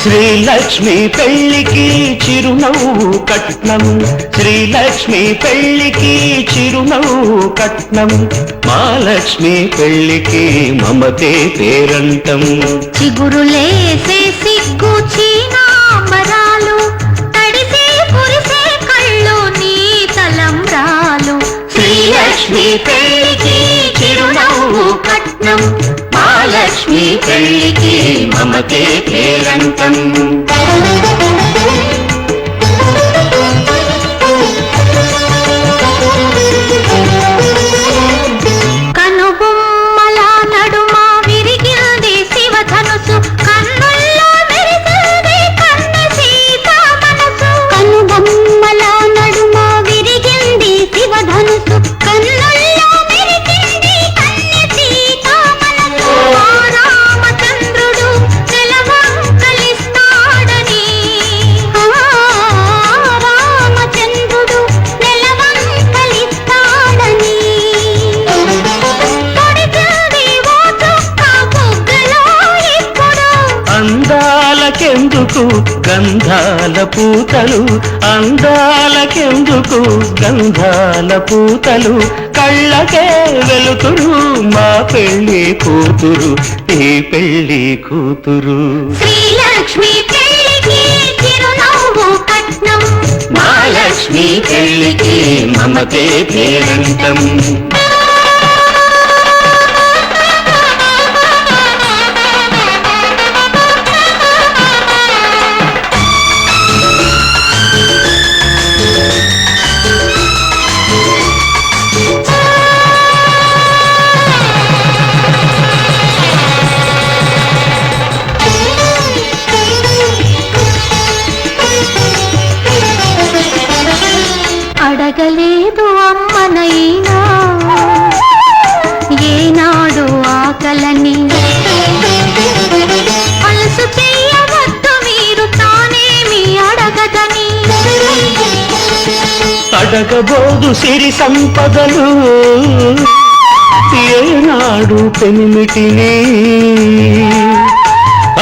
శ్రీలక్ష్మి పెళ్లికి చిరునవ్వు కట్నం, శ్రీలక్ష్మి పెళ్లికి చిరునవ్వు కట్నం, మహాలక్ష్మి పెళ్లికి మమతే పేరంటం. చిగురులేసే సిగ్గు చీనాంబరాలు, తడిసే కురిసే కళ్ళు నీ తలంబ్రాలు. శ్రీలక్ష్మి పెళ్లికి చిరునవ్వు కట్నం, మహాలక్ష్మి పెళ్లికి మమతే పేరంటం. కనుబొమ్మల నడుమ విరిగింది శివధనుసు, కన్నుల్లో మెరిసింది కన్నె సీత మనసు. కనుబొమ్మల నడుమ విరిగింది శివధనుసు, కన్నుల్లో మెరిసింది కన్నె సీత మనసు. ఆ రామచంద్రుడు నెలవంకలిస్తాడని, రామచంద్రుడు నెలవంకలిస్తాడని. అందాలకెందుకు గంధాల పూతలు, అందాలకెందుకు గంధాల పూతలు, కళ్ళకే వెలుతురు మా పెళ్లి కూతురు, ఈ పెళ్లి కూతురు. శ్రీలక్ష్మి పెళ్లికి చిరునవ్వు కట్నం, మహాలక్ష్మి పెళ్లికి మమతే పేరంటం. అడగలేదు అమ్మనైనా ఏనాడు ఆకలని, అలసు చెయ్యవద్దు మీరు తానేమి అడగదని. అడగబోదు సిరి సంపదలు ఏనాడు పెనిమిటిని,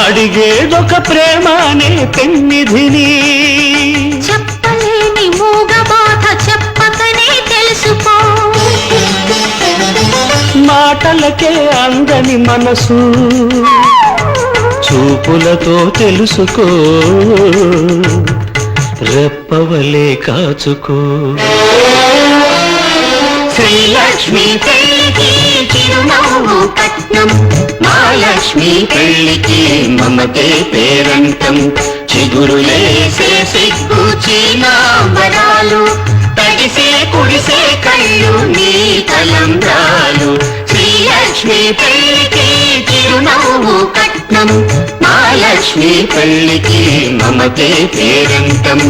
అడిగేదొక ప్రేమనే పెన్నిధిని. చెప్పలేని మూగ బాధ చెప్పకనే తెలుసుకో, మాటలకే అందని మనసు చూపులతో తెలుసుకో, రెప్పవలే కాచుకో. శ్రీలక్ష్మి పెళ్లికి చిరునవ్వు కట్నం, మహాలక్ష్మి పెళ్లికి మమతే పేరంటం. చిగురులేసే సిగ్గు చీనాంబరాలు, తడిసే కుడిసే కళ్ళు నీ తలంబ్రాలు. శ్రీలక్ష్మి పెళ్లికి చిరునవ్వు కట్నం, మహాలక్ష్మి పెళ్లికి మమతే పేరంటం.